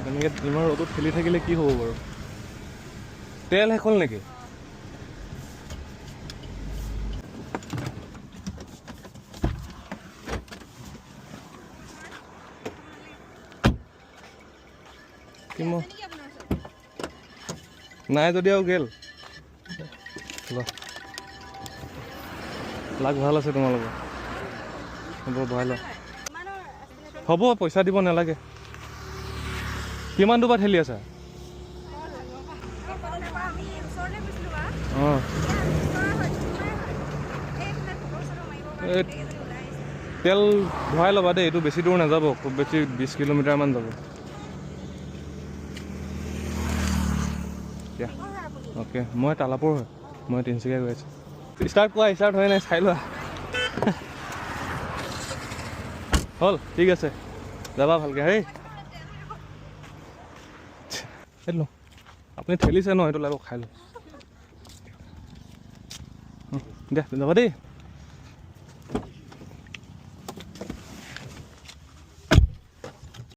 এনেকৈ ইমান ৰ'দত ঠেলি থাকিলে কি হ'ব বাৰু? তেল শেষ হ'ল নেকি? নাই যদি আৰু গেল লাগ ভাল আছে তোমালোকৰ হ'ব ভৰাই লোৱা হ'ব পইচা দিব নালাগে কিমান দুবাৰ ঠেলি আছা অঁ তেল ভৰাই ল'বা দেই এইটো বেছি দূৰ নাযাব খুব বেছি 20 কিলোমিটাৰমান যাব অ'কে মই তালাপুৰ হয় মই তিনিচুকীয়া গৈ আছোঁ ষ্টাৰ্ট কৰা ষ্টাৰ্ট হয় নাই চাই লোৱা হ'ল ঠিক আছে যাবা ভালকৈ হেই সেইটো আপুনি ঠেলিছে ন সেইটো লাগিব খাই লওঁ দিয়া যাবা দেই